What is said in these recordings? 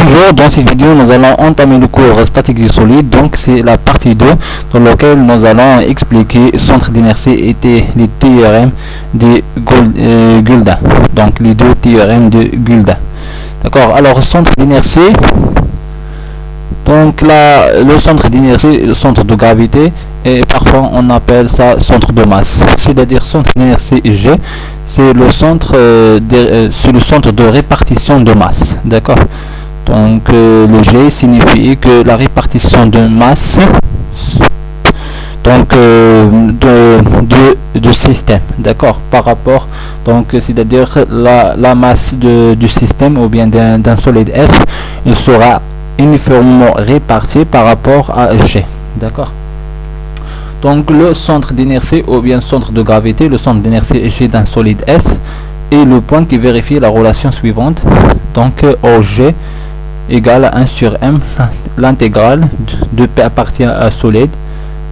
Bonjour, dans cette vidéo nous allons entamer le cours statique du solide, donc c'est la partie 2 dans laquelle nous allons expliquer centre d'inertie et les théorèmes de Gulda, donc les deux théorèmes de Gulda. D'accord, alors centre d'inertie, donc là le centre d'inertie, le centre de gravité, et parfois on appelle ça centre de masse, c'est-à-dire centre d'inertie G, c'est le centre de répartition de masse. D'accord, donc le G signifie que la répartition de masse donc de système, d'accord, par rapport, donc c'est-à-dire la masse du système ou bien d'un solide S, il sera uniformément réparti par rapport à G. D'accord, donc le centre d'inertie ou bien centre de gravité, le centre d'inertie G d'un solide S, est le point qui vérifie la relation suivante, donc OG égale à 1 sur M, l'intégrale de P appartient à solide,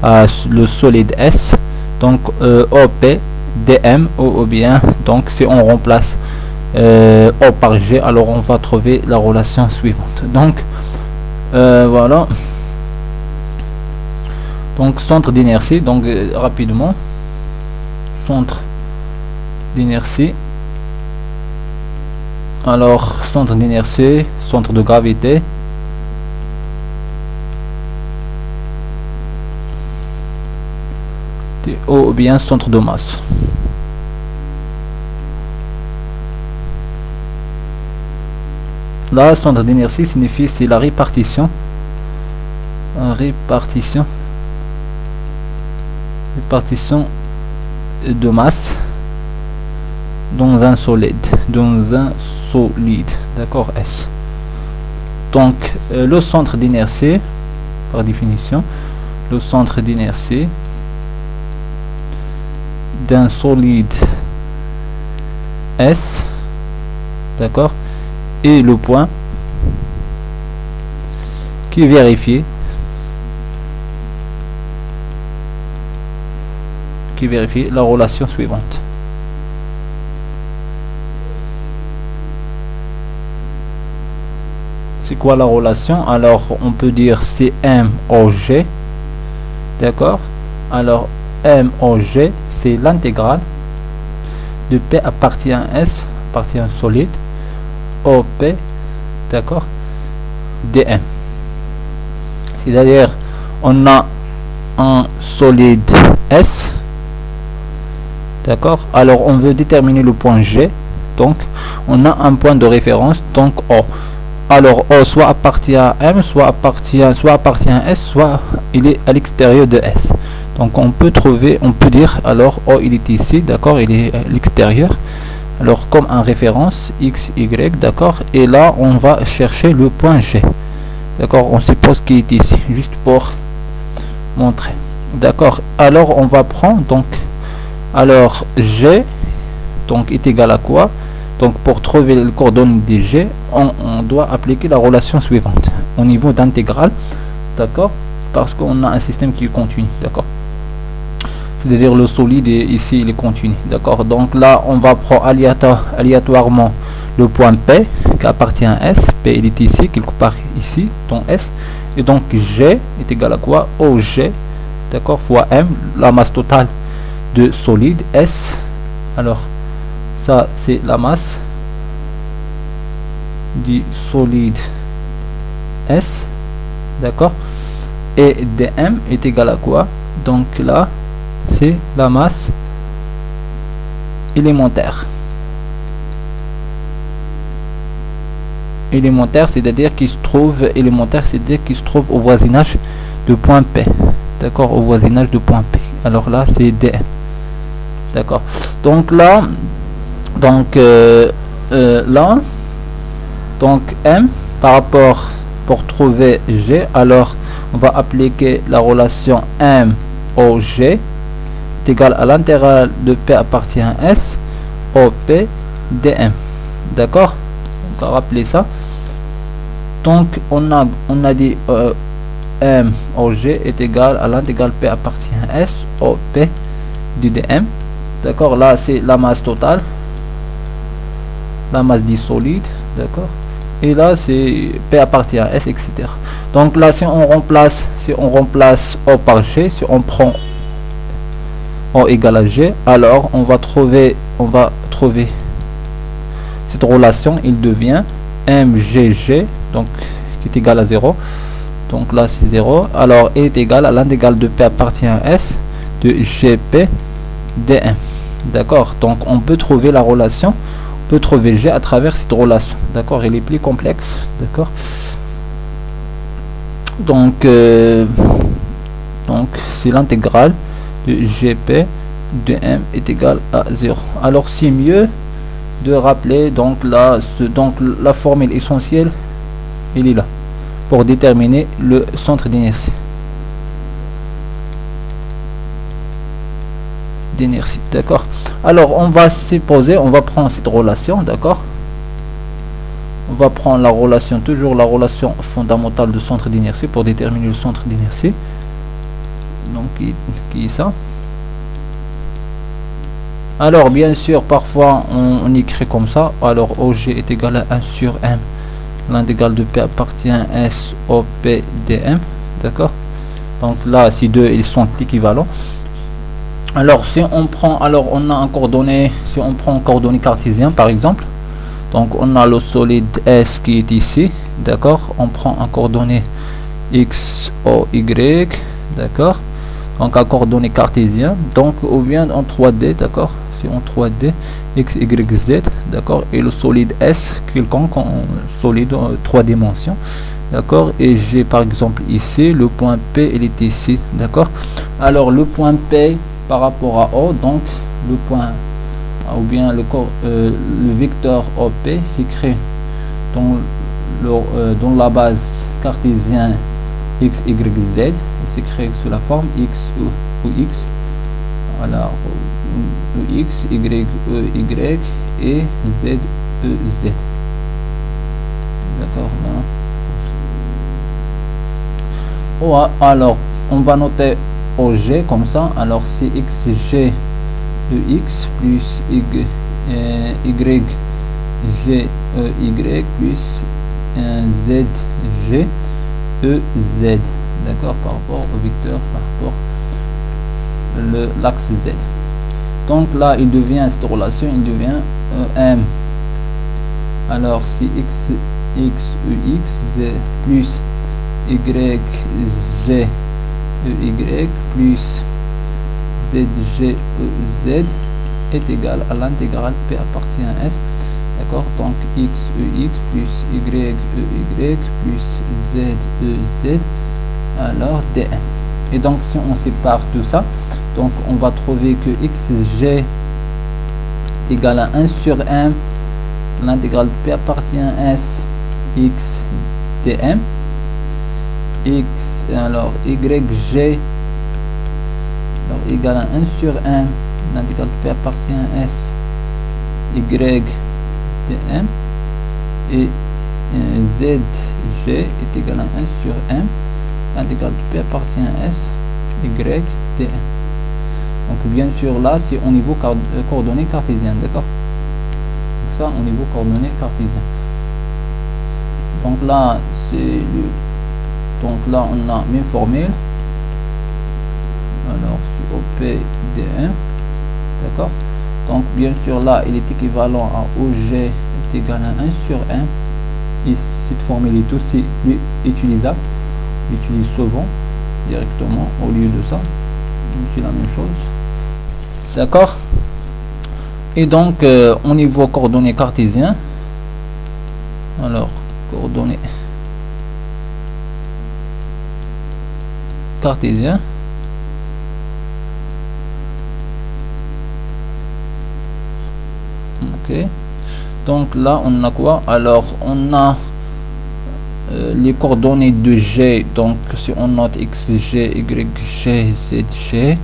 à le solide S, donc OP dm, ou bien donc si on remplace O par G, alors on va trouver la relation suivante. Donc voilà, donc centre d'inertie, donc rapidement, centre d'inertie, alors centre d'inertie, centre de gravité, ou bien centre de masse. Là, centre d'inertie signifie c'est la répartition de masse dans un solide, d'accord, S. Donc le centre d'inertie, par définition, le centre d'inertie d'un solide S, d'accord, et le point qui vérifie la relation suivante. C'est quoi la relation? Alors on peut dire c'est M au G, d'accord, alors M au G c'est l'intégrale de P appartient à S, appartient à un solide, OP, d'accord, dm, c'est-à-dire on a un solide S, d'accord, alors on veut déterminer le point G, donc on a un point de référence, donc O. Alors O soit appartient à M, soit appartient à S, soit il est à l'extérieur de S. Donc on peut dire alors O il est ici, d'accord, il est à l'extérieur, alors comme en référence X, Y, d'accord, et là on va chercher le point G, d'accord, on suppose qu'il est ici, juste pour montrer, d'accord, alors on va prendre, donc alors G donc est égal à quoi? Donc pour trouver le coordonnées de G, on doit appliquer la relation suivante au niveau d'intégrale, d'accord, parce qu'on a un système qui est continu, d'accord, c'est-à-dire le solide ici il est continu, d'accord. Donc là on va prendre aléatoirement le point P qui appartient à S, P il est ici quelque part ici dans S, et donc G est égal à quoi? OG, d'accord, fois M, la masse totale de solide S, alors ça c'est la masse du solide S, d'accord, et dm est égal à quoi? Donc là c'est la masse élémentaire, c'est-à-dire qu'il se trouve au voisinage de point P, d'accord, au voisinage de point P, alors là c'est dm, d'accord. Donc là donc M par rapport, pour trouver G, alors on va appliquer la relation M au G est égal à l'intégrale de P appartient à S, OP dm, d'accord, on va rappeler ça. Donc on a dit M au G est égal à l'intégrale P appartient à S, OP du dm, d'accord, là c'est la masse totale, la masse du solide, d'accord, et là c'est P appartient à S, etc. Donc là si on remplace O par G, si on prend O égale à G, alors on va trouver cette relation. Il devient MGG, donc qui est égal à 0. Donc là c'est 0. Alors est égal à l'intégrale de P appartient à S de GP dm. D'accord, donc on peut trouver la relation, on peut trouver G à travers cette relation. D'accord, elle est plus complexe. D'accord, donc c'est l'intégrale de GP de M est égal à 0. Alors c'est mieux de rappeler donc là la formule essentielle, elle est là pour déterminer le centre d'inertie. D'accord, alors on va supposer, on va prendre cette relation. D'accord, on va prendre la relation, toujours la relation fondamentale de centre d'inertie pour déterminer le centre d'inertie. Donc qui est ça? Alors bien sûr parfois on écrit comme ça. Alors OG est égal à 1 sur M, l'intégrale de P appartient à S au P dm. D'accord, donc là ces deux ils sont équivalents. Alors si on prend, alors on a un coordonnée, si on prend un coordonnée cartésien par exemple, donc on a le solide S qui est ici. D'accord, on prend un coordonnée X, O, Y. D'accord, donc un coordonnée cartésien, donc ou bien en 3D. D'accord, si en 3D X, Y, Z. D'accord, et le solide S quelconque en solide 3 dimensions. D'accord, et j'ai par exemple ici le point P, il est ici. D'accord, alors le point P par rapport à O, donc le point ou bien le vecteur OP s'écrit dans la base cartésienne X, Y, Z, s'écrit sous la forme X ou X. Alors X, Y, E, Y et Z, E, Z. D'accord, voilà. Alors on va noter OG comme ça. Alors c'est XG EX plus YG EY plus ZG EZ. D'accord, par rapport au vecteur, par rapport l'axe Z. Donc là il devient, cette relation il devient M. Alors c'est X EX plus YG EY plus ZG est égal à l'intégrale P appartient à S. D'accord, donc X EX plus YEY plus ZEZ alors dm. Et donc si on sépare tout ça, donc on va trouver que XG est égal à 1 sur M, l'intégrale P appartient à S X dm. X alors YG alors égal à 1 sur 1, l'intégrale P appartient à S Y dm, et ZG est égal à 1 sur M, l'intégrale P appartient à S Y dm. Donc bien sûr là c'est au niveau coordonnées cartésiennes. D'accord, donc ça au niveau coordonnées cartésiennes. Donc là c'est le, donc là on a même formule. Alors c'est OPDM. D'accord, donc bien sûr là il est équivalent à OG est égal à 1 sur M, et cette formule est aussi utilisable, l'utilise souvent directement au lieu de ça, c'est la même chose. D'accord, et donc au niveau coordonnées cartésien, alors coordonnées cartésien, ok, donc là on a quoi? Alors on a les coordonnées de G, donc si on note XG, YG, ZG,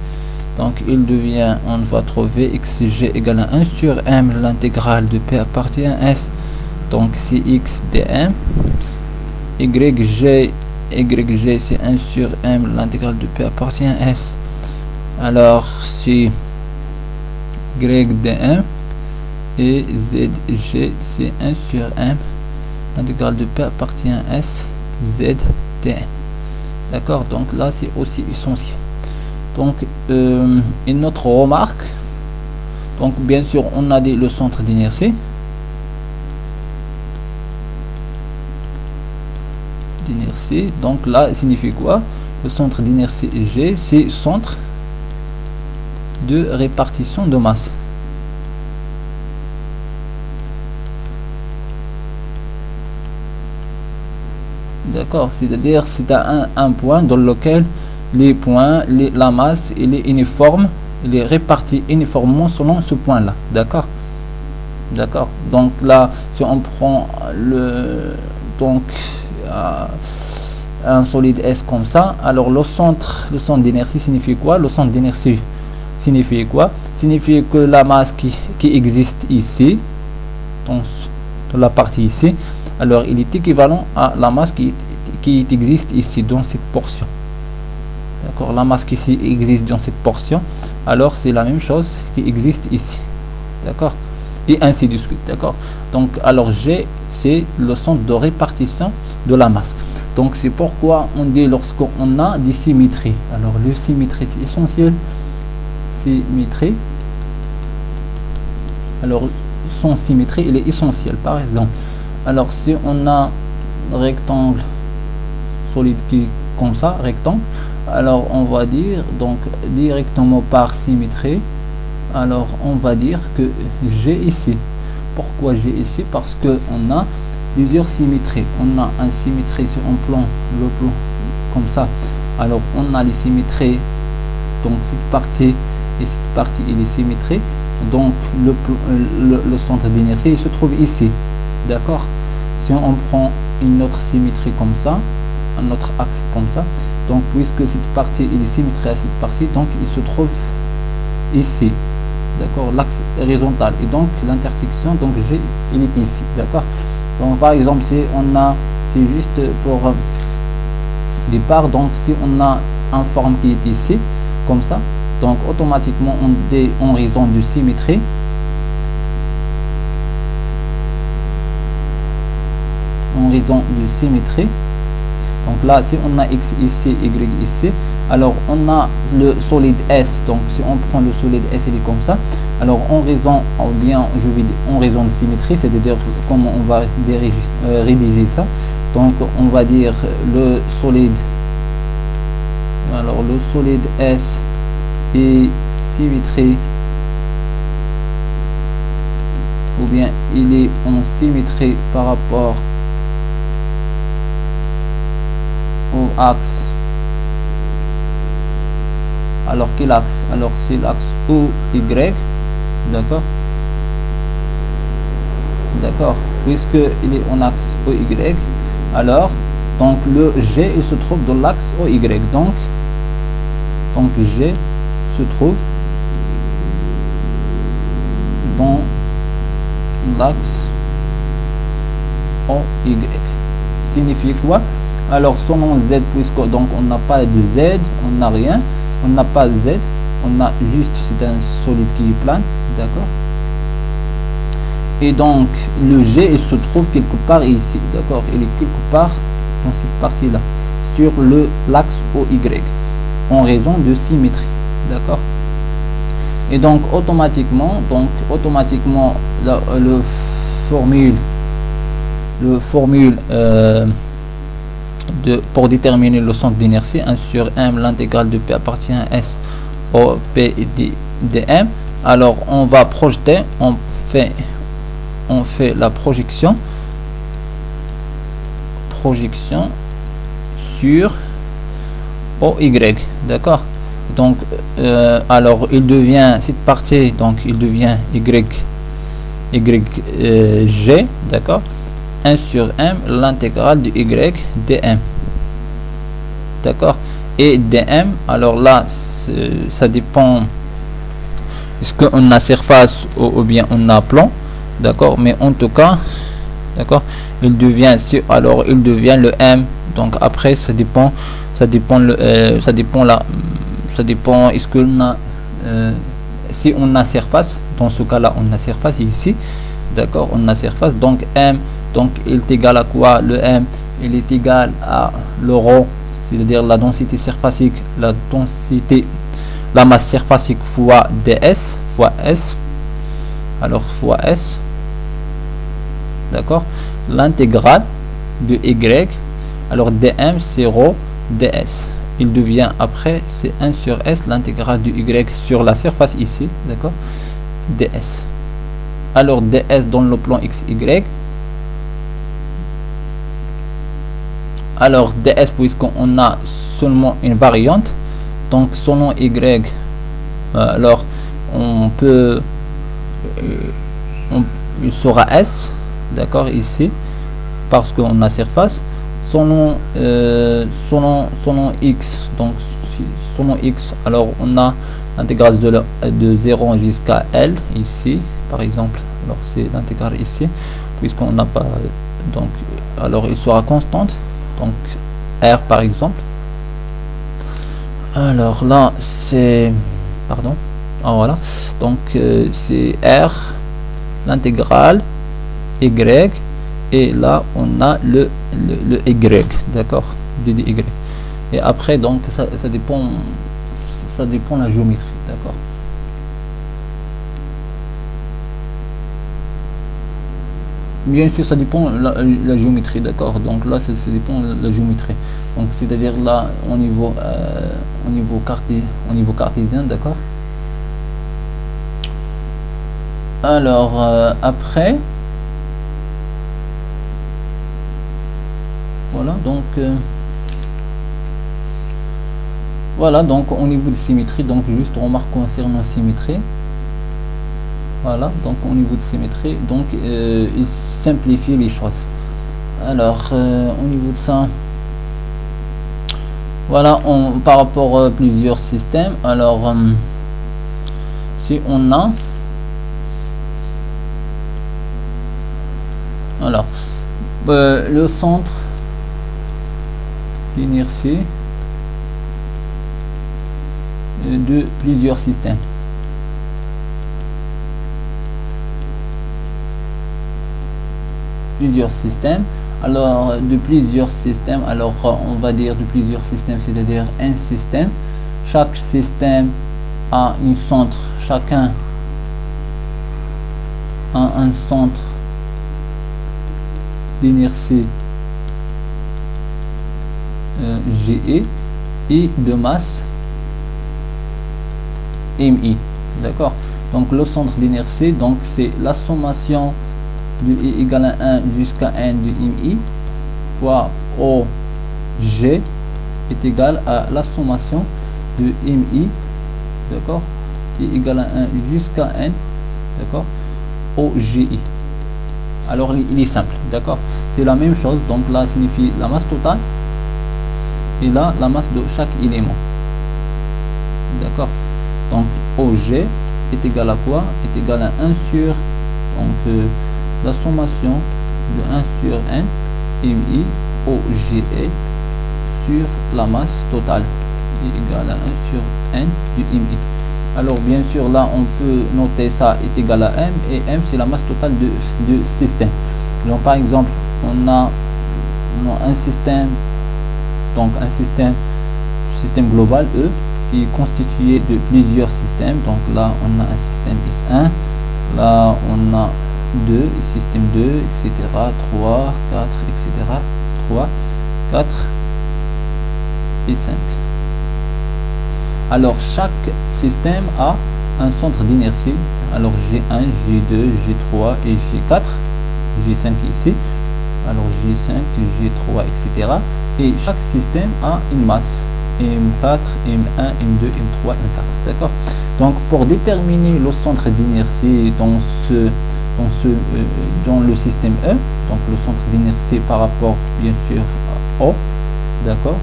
donc il devient, on va trouver XG égale à 1 sur M, l'intégrale de P appartient à S, donc c'est X dm. YG c'est 1 sur M, l'intégrale de P appartient à S, alors c'est Y dm, et ZG c'est 1 sur M, l'intégrale de P appartient à S Z T. D'accord, donc là c'est aussi essentiel. Donc une autre remarque, donc bien sûr on a dit le centre d'inertie, donc là signifie quoi? Le centre d'inertie G, c'est centre de répartition de masse. D'accord, c'est-à-dire c'est un point dans lequel les points, la masse, il est uniforme, il est réparti uniformément selon ce point là. D'accord, d'accord. Donc là, si on prend un solide S comme ça, alors le centre d'inertie signifie quoi? Le centre d'inertie signifie quoi? Signifie que la masse qui existe ici, dans la partie ici, alors il est équivalent à la masse qui existe ici dans cette portion. D'accord, la masse qui existe dans cette portion, alors c'est la même chose qui existe ici. D'accord, et ainsi de suite. D'accord, donc alors G, c'est le centre de répartition de la masse. Donc c'est pourquoi on dit lorsqu'on a des symétries, alors le symétrie c'est essentiel. Symétrie, alors son symétrie il est essentiel. Par exemple, alors si on a un rectangle solide qui est comme ça, rectangle, alors on va dire donc directement par symétrie, alors on va dire que G ici. Pourquoi G ici? Parce que on a plusieurs symétries. On a un symétrie sur un plan, le plan comme ça, alors on a les symétries, donc cette partie et cette partie il est symétrique, donc le centre d'inertie se trouve ici. D'accord, si on prend une autre symétrie comme ça, un autre axe comme ça, donc puisque cette partie il est symétrique à cette partie, donc il se trouve ici. D'accord, l'axe horizontal et donc l'intersection, donc G il est ici. D'accord, donc par exemple si on a, c'est juste pour départ, donc si on a une forme qui est ici comme ça, donc automatiquement on dit en raison de symétrie, donc là si on a X ici, Y ici, alors on a le solide S, donc si on prend le solide S il est comme ça, alors en raison, ou bien je vais dire en raison de symétrie, c'est-à-dire comment on va rédiger ça, donc on va dire le solide, alors le solide S est symétrie, ou bien il est en symétrie par rapport au axe. Alors quel axe? Alors c'est l'axe OY. D'accord, d'accord, puisque il est en axe OY, alors donc le G il se trouve dans l'axe OY, donc G se trouve dans l'axe OY. Signifie quoi? Alors selon Z, puisque donc on n'a pas de Z, on n'a rien, on n'a pas de Z, on a juste, c'est un solide qui est plane. D'accord, et donc le G il se trouve quelque part ici. D'accord, il est quelque part dans cette partie là sur l'axe OY en raison de symétrie. D'accord, et donc automatiquement le formule pour déterminer le centre d'inertie, 1 sur M, l'intégrale de P appartient à S au P dm. Alors on va projeter, on fait la projection sur OY. D'accord, donc alors il devient cette partie, donc il devient YG. D'accord, 1 sur M, l'intégrale de Y dm. D'accord, et dm, alors là ça dépend, est-ce qu'on a surface ou bien on a plan. D'accord, mais en tout cas, d'accord, il devient le M. Donc après ça dépend est-ce qu'on a si on a surface, dans ce cas là on a surface ici. D'accord, on a surface, donc M, donc il est égal à quoi? Le M il est égal à le ρ, c'est-à-dire la densité surfacique, la masse surfacique fois ds fois s, alors fois s, d'accord, l'intégrale de y, alors dm c'est ρ ds, il devient après c'est 1 sur s, l'intégrale de y sur la surface ici, d'accord, ds. Alors ds dans le plan xy, alors ds puisqu'on a seulement une variante, donc selon y, alors on peut il sera s, d'accord, ici parce qu'on a surface. Selon x, donc selon x, alors on a l'intégrale de 0 jusqu'à L ici par exemple, alors c'est l'intégrale ici puisqu'on n'a pas, donc alors il sera constante, donc R par exemple. Alors là c'est, pardon, ah, voilà, donc c'est R, l'intégrale y, et là on a le y, d'accord, dy, et après donc ça dépend de la géométrie, d'accord. Bien sûr ça dépend la géométrie, d'accord, donc là ça dépend de la géométrie, donc c'est à dire là au niveau cartésien, d'accord. Alors après voilà donc au niveau de symétrie, donc juste remarque concernant symétrie, voilà donc au niveau de symétrie, donc il simplifie les choses. Alors au niveau de ça, voilà, par rapport à plusieurs systèmes, alors si on a, alors le centre d'inertie de plusieurs systèmes, alors de plusieurs systèmes, alors on va dire de plusieurs systèmes, c'est-à-dire un système, chaque système a un centre, chacun a un centre d'inertie GE et de masse MI, d'accord. Donc le centre d'inertie, donc c'est la sommation de I égale à 1 jusqu'à n de MI fois OG est égal à la sommation de MI, d'accord, I égale à 1 jusqu'à n, d'accord, OGI. Alors il est simple, d'accord, c'est la même chose, donc là signifie la masse totale et là la masse de chaque élément, d'accord. Donc OG est égal à quoi? Est égal à 1 sur, donc la sommation de 1 sur n MI OGE sur la masse totale est égal à 1 sur n du MI. Alors bien sûr là on peut noter ça est égal à m, et m c'est la masse totale de système. Donc par exemple on a un système, donc un système global E qui est constitué de plusieurs systèmes. Donc là on a un système S1, là on a 2, système 2, etc., 3, 4, etc., 3, 4 et 5. Alors chaque système a un centre d'inertie, alors G1, G2, G3 et G4, G5 ici, alors G5, G3, etc. Et chaque système a une masse, M4, M1, M2, M3, M4, d'accord. Donc pour déterminer le centre d'inertie dans le système E, donc le centre d'inertie par rapport bien sûr à O, d'accord,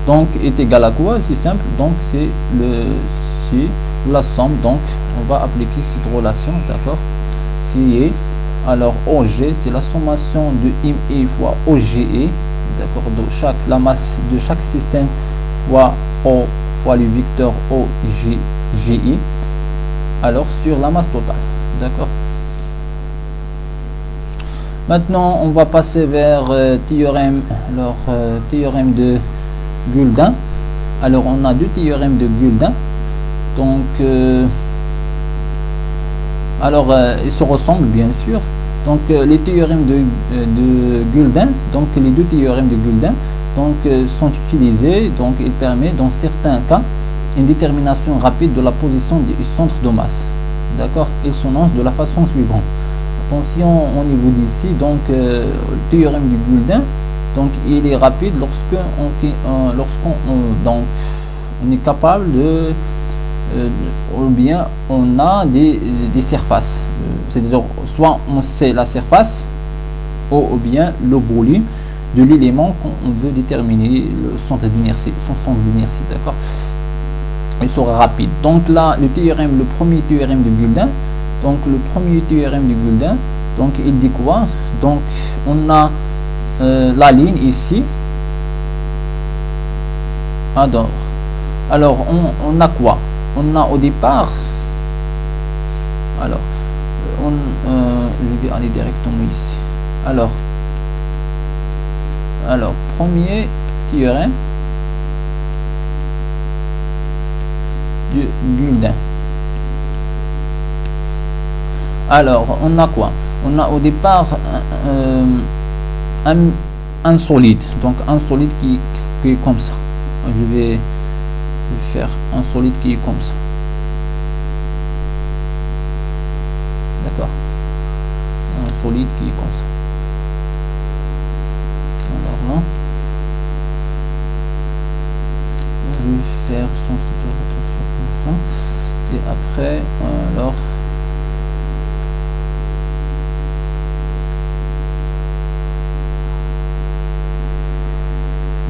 donc est égal à quoi? C'est simple, donc c'est la somme, donc on va appliquer cette relation, d'accord, qui est, alors OG c'est la sommation de MI fois OGE, d'accord, de la masse de chaque système fois O fois le vecteur OGI, alors sur la masse totale, d'accord. Maintenant, on va passer vers théorème, théorème de Guldin. Alors, on a deux théorèmes de Guldin. Donc, ils se ressemblent bien sûr. Donc, les théorèmes de Guldin, donc les deux théorèmes de Guldin, donc sont utilisés. Donc, ils permettent dans certains cas une détermination rapide de la position du centre de masse. D'accord? Ils s'énoncent de la façon suivante. Attention au niveau d'ici, donc le théorème du Guldin, donc il est rapide lorsqu'on on est capable de ou bien on a des surfaces, c'est-à-dire soit on sait la surface ou bien le volume de l'élément qu'on veut déterminer le centre d'inertie, d'accord. Il sera rapide. Donc là, le premier théorème de Guldin, donc le premier théorème de Guldin, donc il dit quoi? Donc on a la ligne ici. Alors on a quoi? On a au départ, alors je vais aller directement ici. Alors premier théorème de Guldin. Alors on a quoi? On a au départ un solide, donc un solide qui est comme ça. Je vais faire un solide qui est comme ça, d'accord, un solide qui est comme ça. Alors là, je vais faire centre de rotation comme ça, et après alors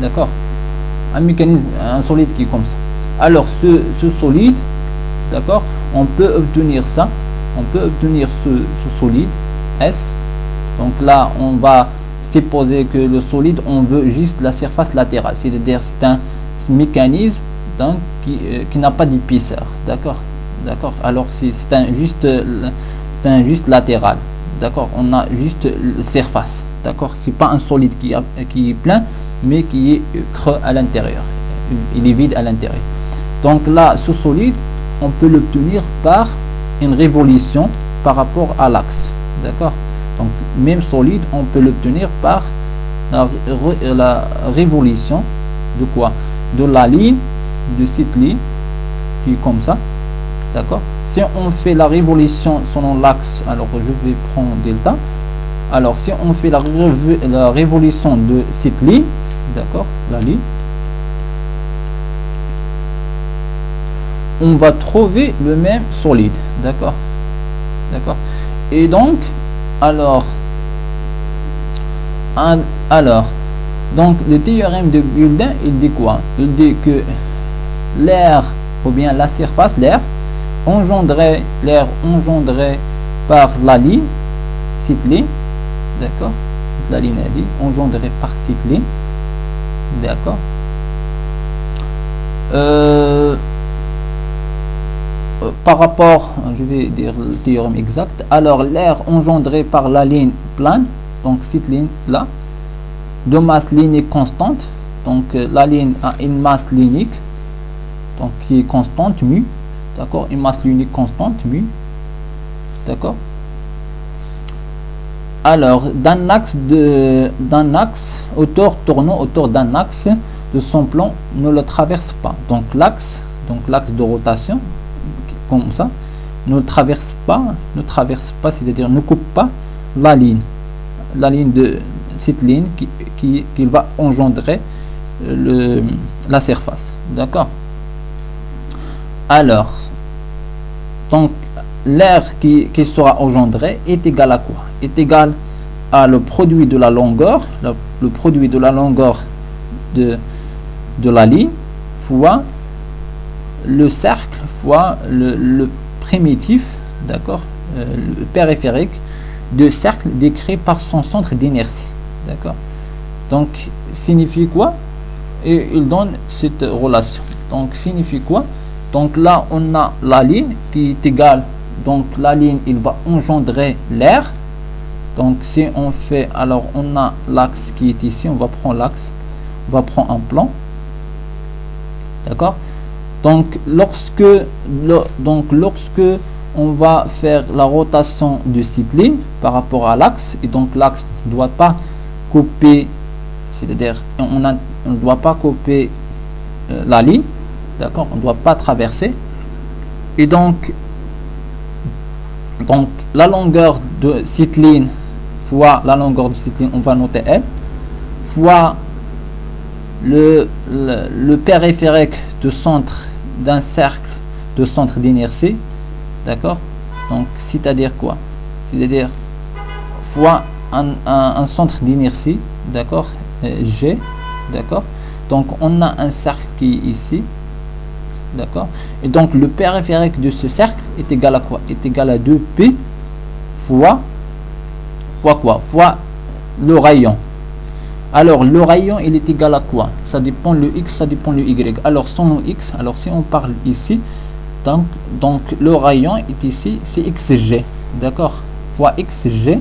d'accord, un mécanisme, un solide qui est comme ça. Alors ce solide, d'accord, on peut obtenir ça, on peut obtenir ce solide S. Donc là on va supposer que le solide, on veut juste la surface latérale, c'est-à-dire c'est un mécanisme donc qui n'a pas d'épaisseur, d'accord. Alors c'est un juste latéral, d'accord, on a juste surface, d'accord, c'est pas un solide qui est plein mais qui est creux à l'intérieur, il est vide à l'intérieur. Donc là, ce solide, on peut l'obtenir par une révolution par rapport à l'axe, d'accord. Donc même solide, on peut l'obtenir par la révolution de quoi? De la ligne, de cette ligne qui est comme ça, d'accord. Si on fait la révolution selon l'axe, alors je vais prendre delta. Alors si on fait la révolution de cette ligne, d'accord, la ligne, on va trouver le même solide, d'accord. Et donc donc le théorème de Guldin, il dit quoi? Il dit que l'air ou bien la surface, l'air engendré par la ligne, cette ligne, d'accord, la ligne a dit engendrée par cette ligne, d'accord. Par rapport, je vais dire le théorème exact. Alors l'air engendré par la ligne plane, donc cette ligne là, de masse linéique constante, donc la ligne a une masse linéique, donc qui est constante mu, d'accord, une masse linéique constante mu, d'accord. Alors d'un axe autour tournant autour d'un axe de son plan ne le traverse pas, donc l'axe de rotation comme ça ne traverse pas, c'est-à-dire ne coupe pas la ligne de cette ligne qui va engendrer la surface, d'accord. Alors donc l'air qui sera engendré est égal à quoi? Est égal à le produit de la longueur, le produit de la longueur de la ligne fois le cercle fois le primitif, d'accord, le périphérique de cercle décrit par son centre d'inertie, d'accord. Donc signifie quoi? Et il donne cette relation. Donc signifie quoi? Donc là on a la ligne qui est égale, donc la ligne il va engendrer l'air, Donc si on fait, alors on a l'axe qui est ici, on va prendre l'axe, on va prendre un plan, d'accord. Donc lorsque on va faire la rotation de cette ligne par rapport à l'axe, et donc l'axe ne doit pas couper, c'est-à-dire on ne doit pas couper la ligne, d'accord, on ne doit pas traverser, et donc la longueur de cette ligne fois la longueur de cette ligne, on va noter L, fois le périphérique de centre d'un cercle de centre d'inertie, d'accord. Donc c'est-à-dire quoi, c'est-à-dire fois un centre d'inertie, d'accord, G, d'accord. Donc on a un cercle qui est ici, d'accord, et donc le périphérique de ce cercle est égal à quoi, est égal à 2p fois quoi, fois le rayon. Alors le rayon il est égal à quoi, ça dépend le x, ça dépend le y. Alors sans le x, alors si on parle ici, donc le rayon est ici, c'est xg, d'accord, fois xg,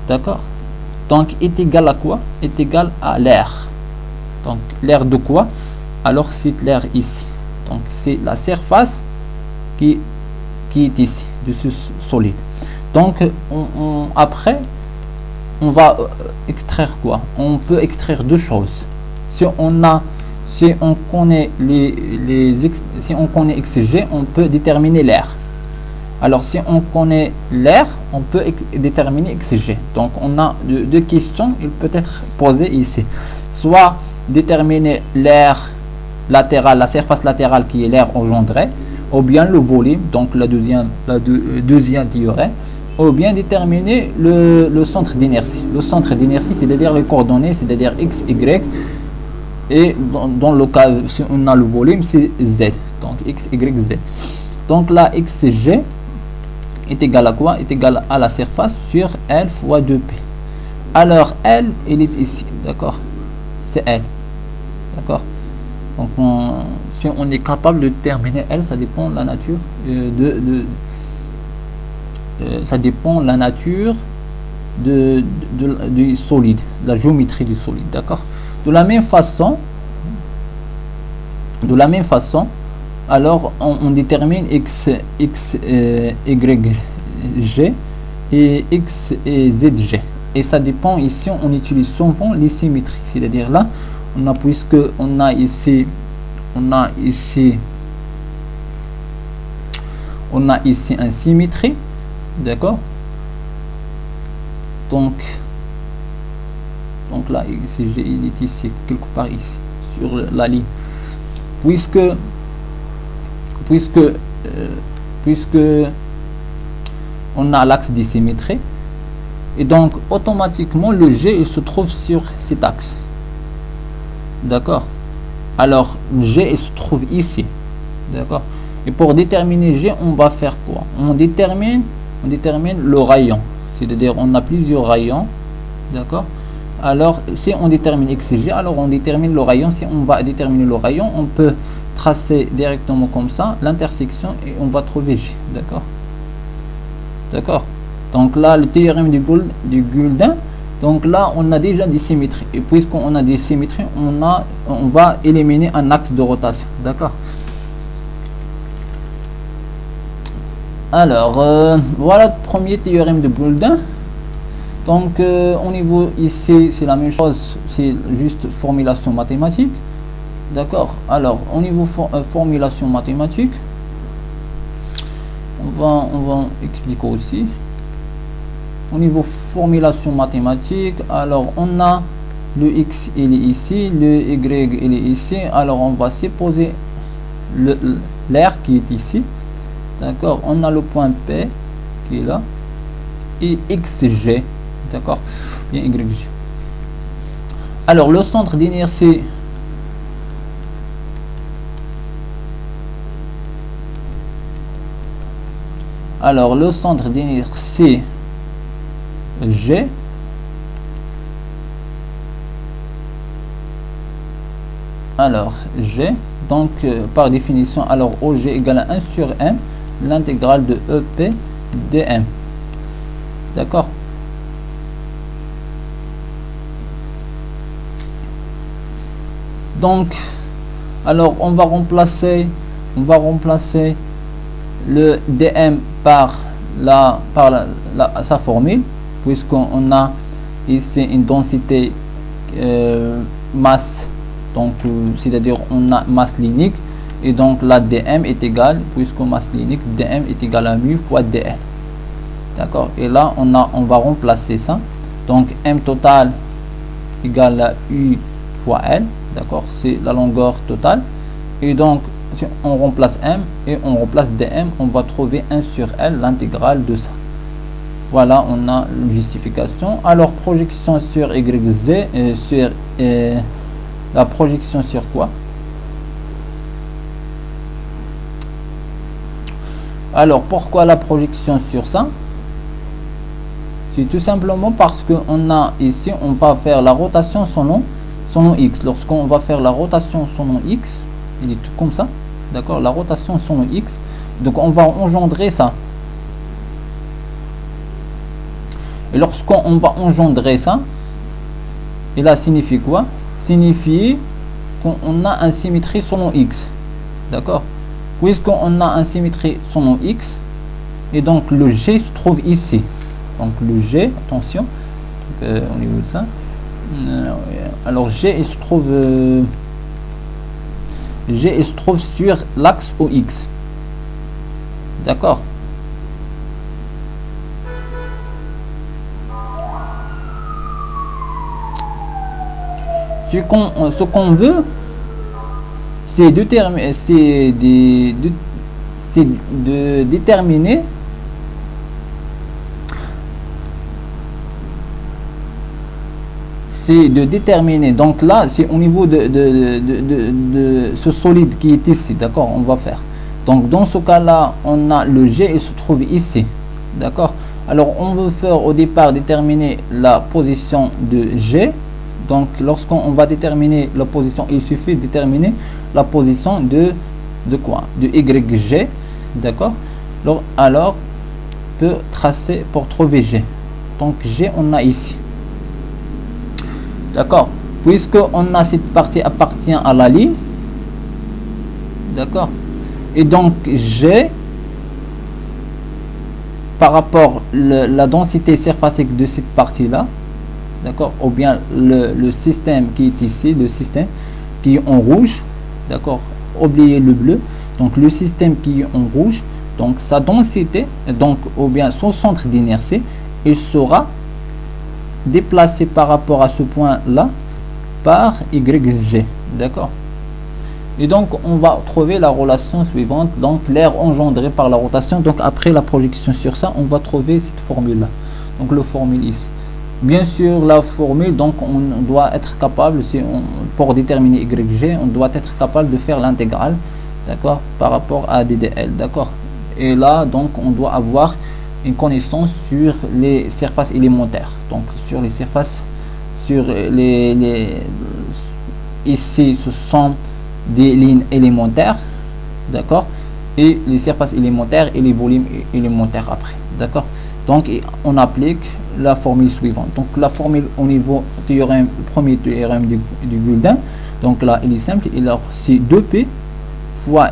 d'accord. Donc est égal à quoi, est égal à l'air. Donc l'air de quoi, alors c'est l'air ici, donc c'est la surface qui est ici de ce solide. Donc après on va extraire quoi, on peut extraire deux choses. Si on connaît si on connaît xg, on peut déterminer l'air. Alors si on connaît l'air, on peut déterminer xg. Donc on a deux questions, il peut être posé ici, soit déterminer l'air latéral, la surface latérale qui est l'air engendré, ou bien le volume, donc la deuxième théorème, ou bien déterminer le centre d'inertie. Le centre d'inertie, c'est-à-dire les coordonnées, c'est-à-dire x, y, et dans le cas, si on a le volume, c'est z, donc x, y, z. Donc là, xg est égal à quoi, est égal à la surface sur L fois 2p. Alors L, il est ici, d'accord, c'est L, d'accord. Donc si on est capable de déterminer L, ça dépend de la nature ça dépend de la nature du solide, de la géométrie du solide, d'accord. De la même façon, alors on détermine x, y, g et x et zg, et ça dépend ici, on utilise souvent les symétries, c'est-à-dire là puisque on a ici une symétrie, d'accord. Donc là xg il est ici quelque part ici sur la ligne, puisque on a l'axe de symétrie, et donc automatiquement le G il se trouve sur cet axe, d'accord. Alors G il se trouve ici, d'accord. Et pour déterminer G, on va faire quoi, on détermine le rayon, c'est-à-dire on a plusieurs rayons, d'accord. Alors si on détermine xg, alors on détermine le rayon. Si on va déterminer le rayon, on peut tracer directement comme ça l'intersection et on va trouver G, d'accord. Donc là le théorème du Guldin, donc là on a déjà des symétries, et puisqu'on a des symétries, on va éliminer un axe de rotation, d'accord. Alors voilà le premier théorème de Guldin. Donc au niveau ici c'est la même chose, c'est juste formulation mathématique, d'accord. Alors au niveau formulation mathématique, on va expliquer aussi. Au niveau formulation mathématique, alors on a le x il est ici, le y il est ici, alors on va supposer l'air qui est ici, d'accord. On a le point P qui est là et xg, d'accord, bien YG. Alors le centre d'inertie, G, alors G, donc par définition, alors OG égale à 1 sur m l'intégrale de EP dm, d'accord. Donc alors on va remplacer le dm par sa formule, puisqu'on a ici une densité masse, donc c'est-à-dire on a masse linéaire, et donc la dm est égale, puisque masse linéaire, dm est égal à mu fois dl. D'accord, et là on va remplacer ça, donc m total égale à u fois l. D'accord, c'est la longueur totale, et donc si on remplace m et on remplace dm, on va trouver 1 sur l, l'intégrale de ça. Voilà, on a une justification. Alors projection sur yz, sur la projection sur quoi? Alors pourquoi la projection sur ça? C'est tout simplement parce que on a ici, on va faire la rotation selon x. Lorsqu'on va faire la rotation selon x, il est tout comme ça, d'accord, la rotation selon x, donc on va engendrer ça. Et lorsqu'on va engendrer ça, et là signifie quoi? Signifie qu'on a une symétrie selon x, d'accord, puisqu'on a une symétrie selon x, et donc le g se trouve ici. Donc le g, attention, au niveau de ça, alors g il se trouve sur l'axe OX, d'accord. Ce qu'on veut, c'est de déterminer donc là c'est au niveau de ce solide qui est ici, d'accord, on va faire. Donc dans ce cas là on a le g et se trouve ici, d'accord. Alors on veut faire au départ déterminer la position de g. Donc lorsqu'on va déterminer la position, il suffit de déterminer la position de quoi, de yg, d'accord. Alors peut tracer pour trouver g. Donc g on a ici, d'accord, puisque on a cette partie appartient à la ligne, d'accord, et donc g par rapport la densité surfacique de cette partie là, d'accord, ou bien le système qui est ici, le système qui est en rouge, d'accord, oubliez le bleu, donc le système qui est en rouge, donc sa densité, donc ou bien son centre d'inertie, il sera déplacé par rapport à ce point là par YG, d'accord. Et donc on va trouver la relation suivante, donc l'air engendré par la rotation. Donc après la projection sur ça, on va trouver cette formule là, donc le formule ici. Bien sûr la formule, donc on doit être capable, pour déterminer YG, on doit être capable de faire l'intégrale, d'accord, par rapport à DDL, d'accord. Et là donc on doit avoir une connaissance sur les surfaces élémentaires, donc sur les surfaces, sur ici ce sont des lignes élémentaires, d'accord, et les surfaces élémentaires et les volumes élémentaires après, d'accord. Donc on applique la formule suivante. Donc la formule au niveau théorème, premier théorème du Guldin, donc là il est simple, c'est 2p fois,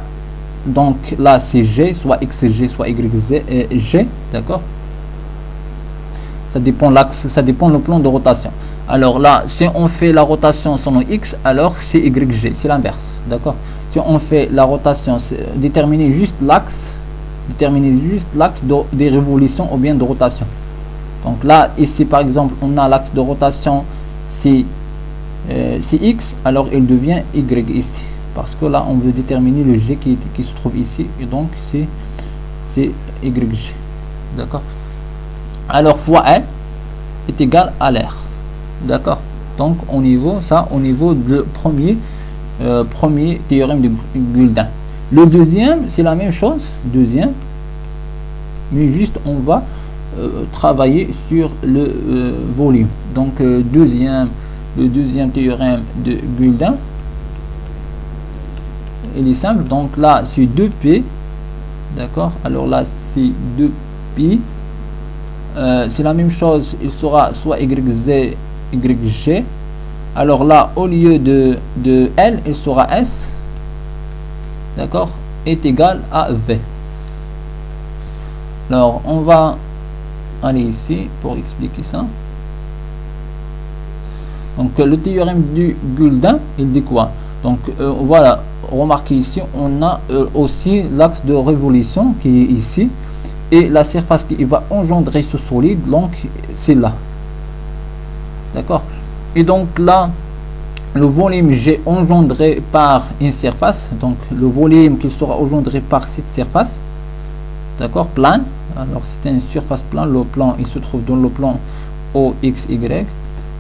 donc là c'est g, soit xg soit yg, d'accord. Ça dépend l'axe, ça dépend le plan de rotation. Alors là si on fait la rotation selon x, alors c'est yg, c'est l'inverse, d'accord. Si on fait la rotation, déterminer juste l'axe des révolutions ou bien de rotation. Donc là ici par exemple on a l'axe de rotation c'est x, alors il devient y ici, parce que là on veut déterminer le g qui se trouve ici, et donc c'est yg, d'accord. Alors fois l est égal à l'air, d'accord. Donc au niveau de premier théorème de Guldin. Le deuxième c'est la même chose, mais juste on va travailler sur le volume. Donc le deuxième théorème de Guldin, il est simple. Donc là c'est 2p, d'accord. Alors là c'est 2pi, c'est la même chose, il sera soit yg Alors là, au lieu de L, il sera S, d'accord, est égal à V. Alors, on va aller ici pour expliquer ça. Donc, le théorème du Guldin, il dit quoi? Donc, voilà, remarquez ici, on a aussi l'axe de révolution qui est ici. Et la surface qui va engendrer ce solide, donc, c'est là. D'accord? Et donc, là, le volume G engendré par une surface, donc le volume qui sera engendré par cette surface, d'accord, plane. Alors c'est une surface plane, le plan il se trouve dans le plan OXY,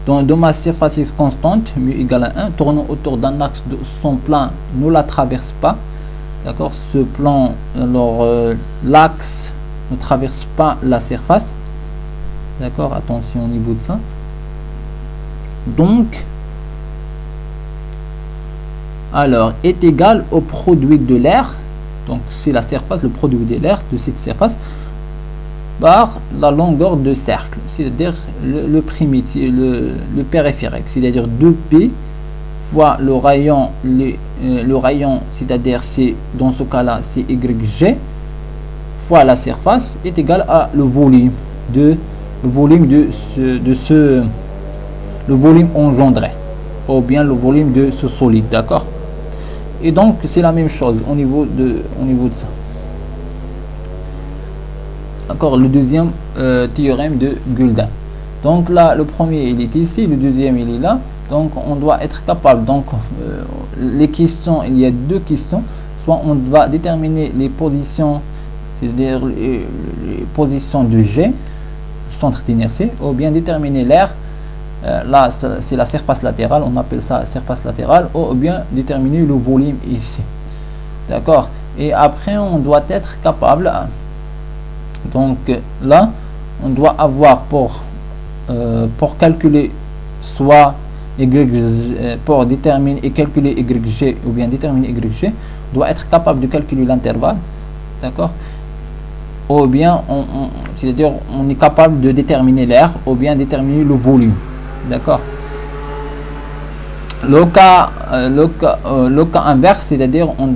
donc de ma surface est constante, mu égale à 1, tournant autour d'un axe de son plan ne la traverse pas, d'accord, ce plan, alors l'axe ne traverse pas la surface, d'accord, attention au niveau de ça. Donc alors est égal au produit de l'air, donc c'est la surface, le produit de l'air de cette surface par la longueur de cercle, c'est-à-dire le primitif, le périphérique, c'est-à-dire 2p fois le rayon, le rayon, c'est-à-dire c'est dans ce cas-là c'est YG fois la surface est égal à le volume de le volume engendré ou bien le volume de ce solide, d'accord. Et donc c'est la même chose au niveau de ça, d'accord. Le deuxième théorème de Guldin, donc là le premier il est ici, le deuxième il est là, donc on doit être capable, donc les questions, il y a deux questions, soit on va déterminer les positions, c'est-à-dire les positions de G, centre d'inertie, ou bien déterminer l'air. Là c'est la surface latérale, on appelle ça surface latérale, ou bien déterminer le volume ici, d'accord. Et après on doit être capable, donc là on doit avoir pour calculer soit YG, pour déterminer et calculer YG ou bien déterminer YG, on doit être capable de calculer l'intervalle, d'accord, ou bien c'est-à-dire on est capable de déterminer l'air ou bien déterminer le volume, d'accord. Le cas inverse, c'est-à-dire on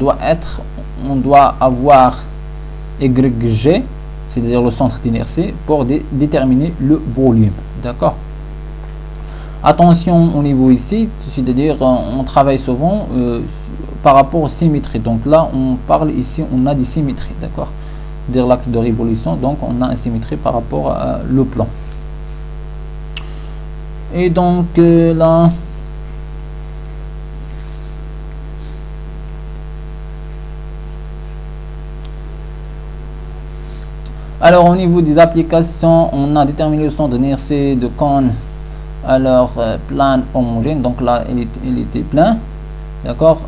doit avoir YG, c'est-à-dire le centre d'inertie, pour déterminer le volume, d'accord. Attention au niveau ici, c'est-à-dire on travaille souvent par rapport aux symétries, donc là on parle ici, on a des symétries, d'accord, c'est-à-dire l'axe de révolution, donc on a une symétrie par rapport à le plan. Et donc là alors au niveau des applications, on a déterminé le centre d'inertie de cône, alors plane homogène, donc là il était plein, d'accord.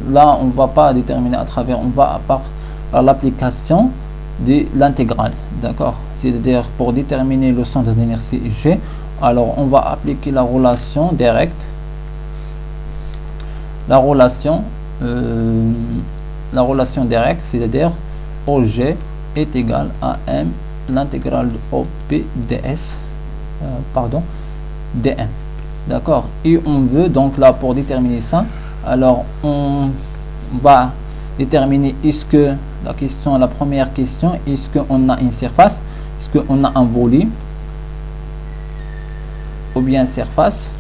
Là on va pas déterminer à travers, on va par l'application de l'intégrale, d'accord, c'est-à-dire pour déterminer le centre d'inertie G, alors on va appliquer la relation directe, la relation directe, c'est-à-dire OG est égal à M l'intégrale de OP ds dm, d'accord. Et on veut donc là pour déterminer ça, alors on va déterminer est-ce que la première question, est-ce qu'on a une surface, est-ce qu'on a un volume, ou bien surface,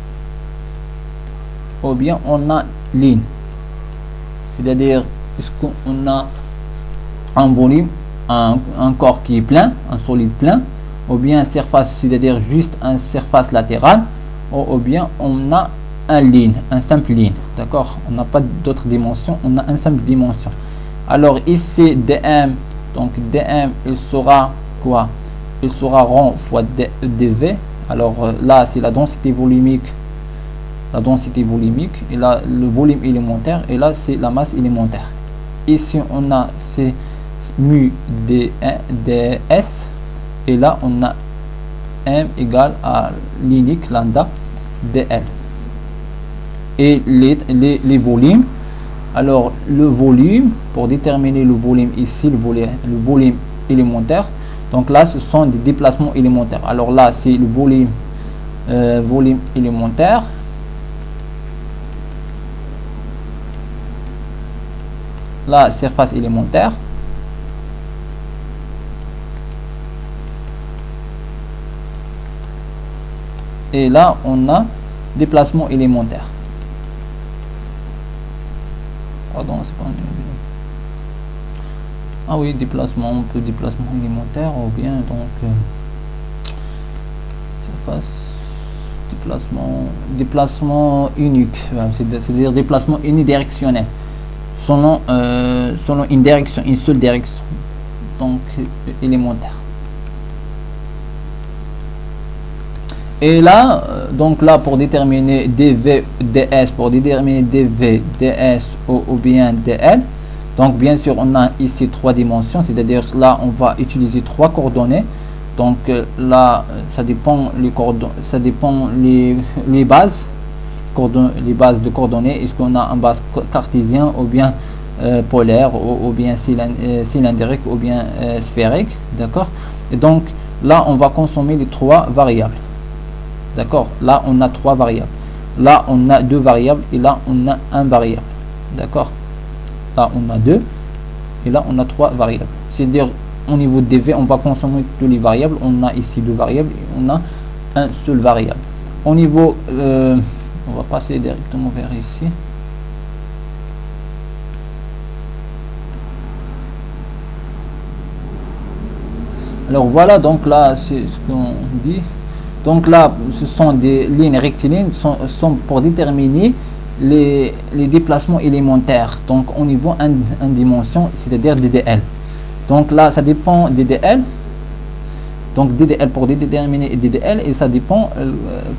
ou bien on a ligne, c'est-à-dire est-ce qu'on a un volume, un corps qui est plein, un solide plein, ou bien surface, c'est-à-dire juste une surface latérale, ou bien on a un simple ligne, d'accord. On n'a pas d'autres dimensions, on a une simple dimension. Alors ici dm, donc dm il sera quoi, il sera rond fois dv. Alors là c'est la densité volumique, et là le volume élémentaire, et là c'est la masse élémentaire. Ici on a c'est mu ds, et là on a m égale à l'unique lambda dl. Et les volumes, alors le volume, pour déterminer le volume ici, le volume élémentaire, donc là ce sont des déplacements élémentaires. Alors là c'est le volume élémentaire, la surface élémentaire. Et là, on a déplacement élémentaire. Pardon, c'est pas... Ah oui, déplacement, on peut déplacement élémentaire ou bien donc surface déplacement unique, c'est-à-dire déplacement unidirectionnel selon une direction, une seule direction, donc élémentaire. Et là, donc là, pour déterminer dv, ds, pour déterminer dv, ds ou bien dl, donc bien sûr on a ici trois dimensions, c'est-à-dire là on va utiliser trois coordonnées. Donc là ça dépend les coordonnées, ça dépend les bases de coordonnées. Est-ce qu'on a un base cartésien ou bien polaire ou bien cylindrique ou bien sphérique, d'accord. Et donc là on va consommer les trois variables, d'accord. Là on a trois variables, là on a deux variables et là on a un variable, d'accord. Là on a deux et là on a trois variables, c'est-à-dire au niveau de dv on va consommer toutes les variables. On a ici deux variables et on a un seul variable. Au niveau on va passer directement vers ici. Alors voilà, donc là c'est ce qu'on dit. Donc là ce sont des lignes rectilignes, sont pour déterminer les déplacements élémentaires, donc au niveau 1 dimension, c'est-à-dire ddl. Donc là ça dépend ddl, donc ddl pour déterminer ddl, et ça dépend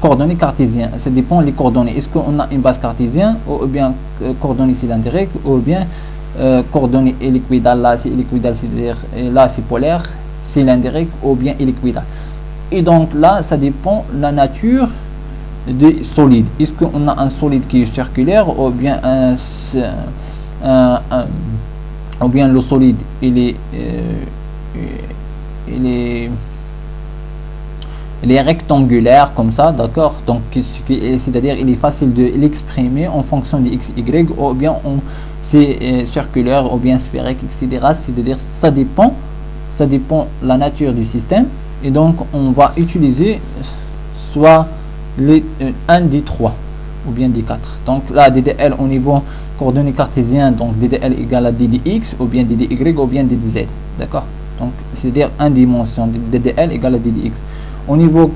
coordonnées cartésiennes, ça dépend les coordonnées. Est-ce qu'on a une base cartésienne ou bien coordonnées cylindriques ou bien coordonnées hélicoïdales. Là c'est hélicoïdal, c'est-à-dire là c'est polaire, cylindrique ou bien hélicoïdal. Et donc là ça dépend la nature de solide. Est-ce qu'on a un solide qui est circulaire ou bien ou bien le solide il est rectangulaire comme ça, d'accord. Donc c'est-à-dire il est facile de l'exprimer en fonction de x, y, ou bien c'est circulaire ou bien sphérique, etc. C'est-à-dire ça dépend la nature du système. Et donc on va utiliser soit un des trois ou bien des quatre. Donc là ddl au niveau coordonnées cartésiennes, donc ddl égale à ddx ou bien ddy ou bien ddz, d'accord. Donc c'est-à-dire 1 dimension, ddl égale à ddx. Au niveau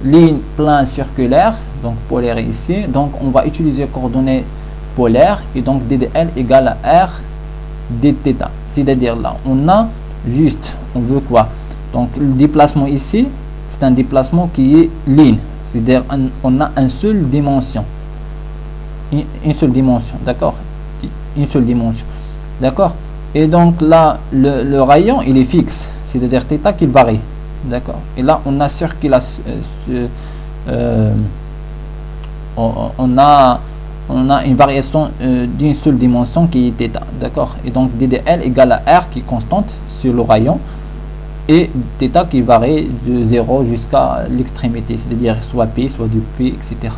ligne plan circulaire, donc polaire ici, donc on va utiliser coordonnées polaires et donc ddl égale à r dθ. C'est-à-dire là on a juste, on veut quoi, donc le déplacement ici c'est un déplacement qui est ligne, c'est-à-dire on a une seule dimension, d'accord, une seule dimension, d'accord. Et donc là le rayon il est fixe, c'est-à-dire θ qui varie, d'accord. Et là on a circulation, on a une variation d'une seule dimension qui est θ, d'accord. Et donc ddl égale à r qui est constante sur le rayon et θ qui varie de 0 jusqu'à l'extrémité, c'est-à-dire soit p, soit du p, etc.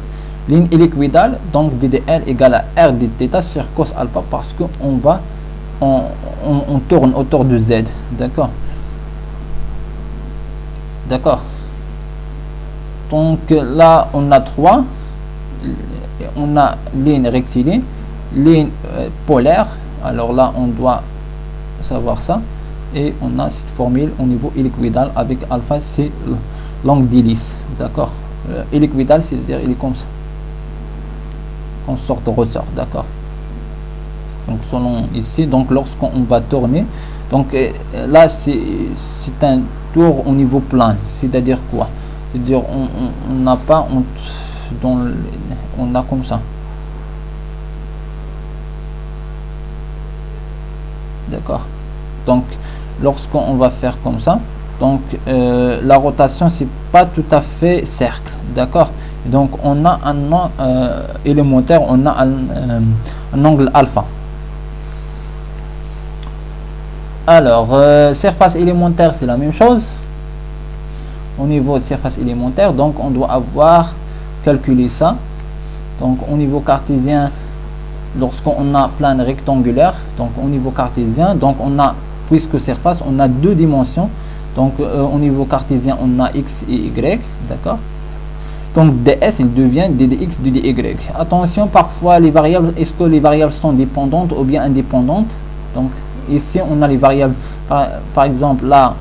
Ligne hélicoïdale, donc ddl égale à r dθ sur cos alpha, parce que on tourne autour de z, d'accord. D'accord. Donc là on a trois, on a ligne rectiligne, ligne polaire. Alors là on doit savoir ça. Et on a cette formule au niveau hélicoïdal avec alpha, c'est l'angle d'hélice, d'accord. Hélicoïdal, c'est-à-dire il est comme ça, en sorte de ressort, d'accord. Donc selon ici, donc lorsqu'on va tourner, donc là c'est un tour au niveau plan, c'est-à-dire quoi, c'est-à-dire on n'a pas, on a comme ça, d'accord. Donc lorsqu'on va faire comme ça, donc la rotation c'est pas tout à fait cercle, d'accord. Donc on a un élémentaire, on a un angle alpha. Alors surface élémentaire c'est la même chose. Au niveau de surface élémentaire, donc on doit avoir calculé ça. Donc au niveau cartésien, lorsqu'on a plane rectangulaire, donc au niveau cartésien, donc on a, puisque surface, on a deux dimensions, donc au niveau cartésien on a x et y, d'accord. Donc ds il devient ddx dy. Attention, parfois les variables, est-ce que les variables sont dépendantes ou bien indépendantes? Donc ici on a les variables, par exemple là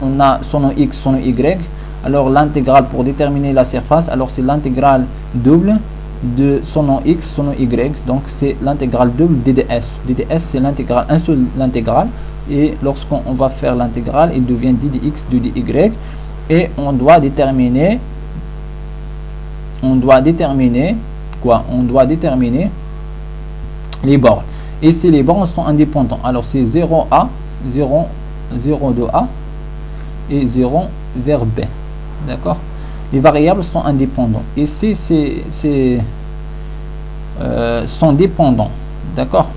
on a son nom x, son nom y. Alors l'intégrale pour déterminer la surface, alors c'est l'intégrale double de son nom x, son nom y. Donc c'est l'intégrale double dd's. Dd's c'est l'intégrale, un seul l'intégrale, et lorsqu'on va faire l'intégrale il devient ddx dy. Et on doit déterminer quoi? On doit déterminer les bornes. Ici les bornes sont indépendants. Alors c'est 0a, 0 de a et 0 vers b. D'accord. Les variables sont indépendantes. Ici sont dépendants. D'accord.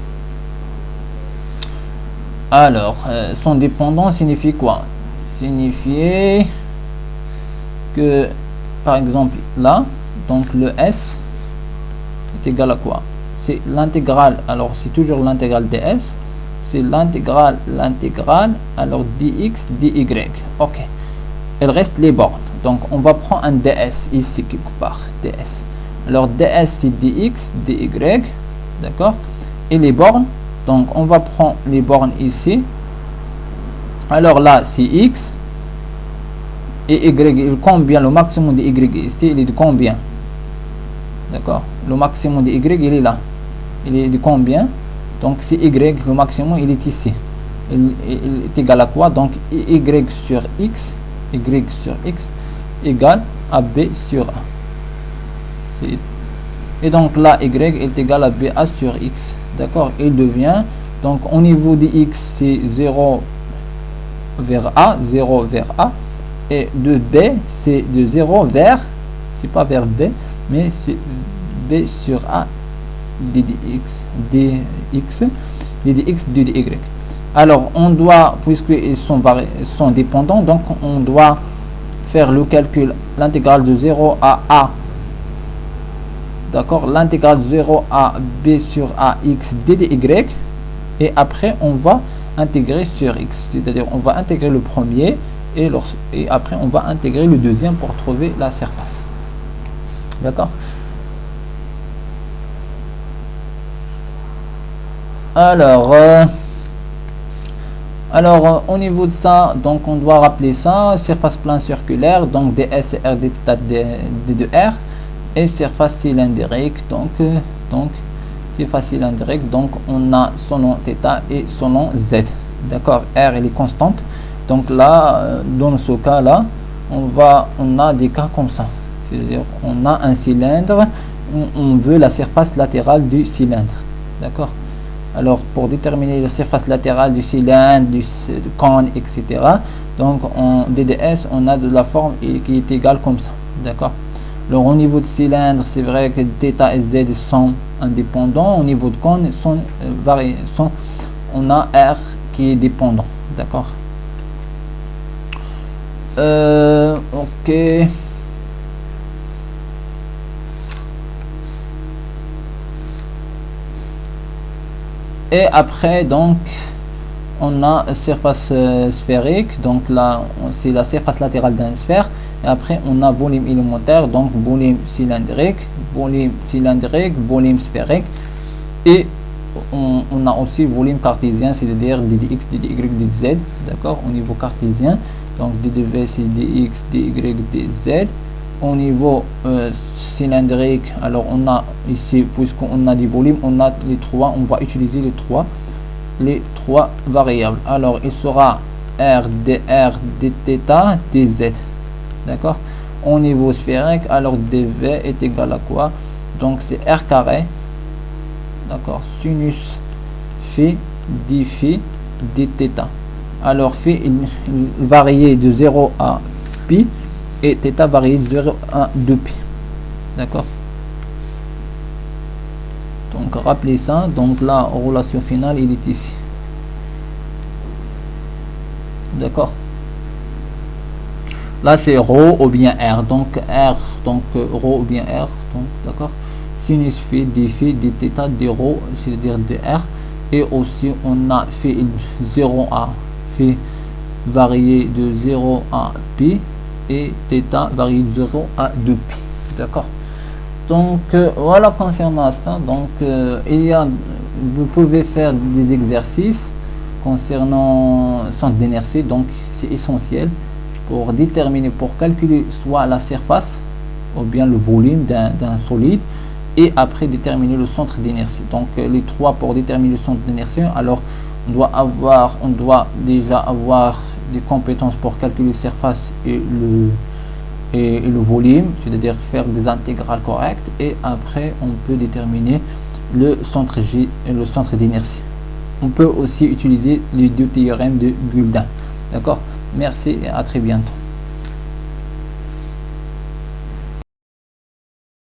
Alors sont dépendants signifie quoi? Signifie que par exemple là, donc le s est égal à quoi? C'est l'intégrale, alors c'est toujours l'intégrale ds, c'est l'intégrale, alors dx dy. Ok, il reste les bornes, donc on va prendre un ds ici quelque part, ds. Alors ds c'est dx dy, d'accord. Et les bornes, donc on va prendre les bornes ici. Alors là c'est x et y, il combien? Le maximum de y ici il est de combien? D'accord, le maximum de y il est là, il est de combien? Donc c'est y, le maximum il est ici, il est égal à quoi? Donc y sur x, égale à b sur a. Et donc là y est égal à ba sur x. D'accord, il devient, donc au niveau de x c'est 0 vers a, et de b c'est de 0 vers, c'est pas vers b, mais c'est b sur a dx dy. Alors on doit, puisqu'ils sont dépendants, donc on doit faire le calcul, l'intégrale de 0 à a, d'accord, l'intégrale de 0 à b sur a x dy, et après on va intégrer sur x, c'est-à-dire on va intégrer le premier et après on va intégrer le deuxième pour trouver la surface. D'accord. Alors au niveau de ça, donc on doit rappeler ça, surface plane circulaire, donc ds c'est r d θ d de r, et surface cylindrique, donc surface cylindrique, donc on a son nom θ et son nom z. D'accord, r elle est constante. Donc là, dans ce cas là, on a des cas comme ça, c'est-à-dire on a un cylindre, on veut la surface latérale du cylindre. D'accord. Alors pour déterminer la surface latérale du cylindre, du cône, etc., donc en DDS on a de la forme qui est égale comme ça. D'accord. Alors au niveau de cylindre, c'est vrai que θ et z sont indépendants. Au niveau de cône on a r qui est dépendant. D'accord. Ok. Et après donc on a surface sphérique, donc là c'est la surface latérale d'une sphère, et après on a volume élémentaire, donc volume cylindrique, volume sphérique, et on a aussi volume cartésien, c'est-à-dire dx, dy, dz. D'accord, au niveau cartésien, donc ddv c'est dx, dy, dz. Au niveau cylindrique, alors on a ici, puisqu'on a des volumes, on a les trois, on va utiliser les trois variables. Alors il sera r dr dθ dz. D'accord. Au niveau sphérique, alors dv est égal à quoi? Donc c'est r carré, d'accord, sinus phi d phi dθ. Alors phi il varie de 0 à pi, et θ varie de 0 à 2π. D'accord. Donc rappelez ça, donc la relation finale il est ici. D'accord. Là c'est ρ ou bien r, donc r, donc ρ ou bien r, donc d'accord, sinus phi d θ d-rho, c'est-à-dire dr, et aussi on a fait 0 à phi varié de 0 à pi et θ varié de 0 à 2 pi. D'accord. Donc voilà concernant ça. Donc vous pouvez faire des exercices concernant centre d'inertie. Donc c'est essentiel pour déterminer, pour calculer soit la surface ou bien le volume d'un solide, et après déterminer le centre d'inertie. Donc les trois pour déterminer le centre d'inertie. Alors on doit déjà avoir des compétences pour calculer la surface et le volume, c'est-à-dire faire des intégrales correctes, et après on peut déterminer le centre G et le centre d'inertie. On peut aussi utiliser les deux théorèmes de Guldin. D'accord. Merci et à très bientôt.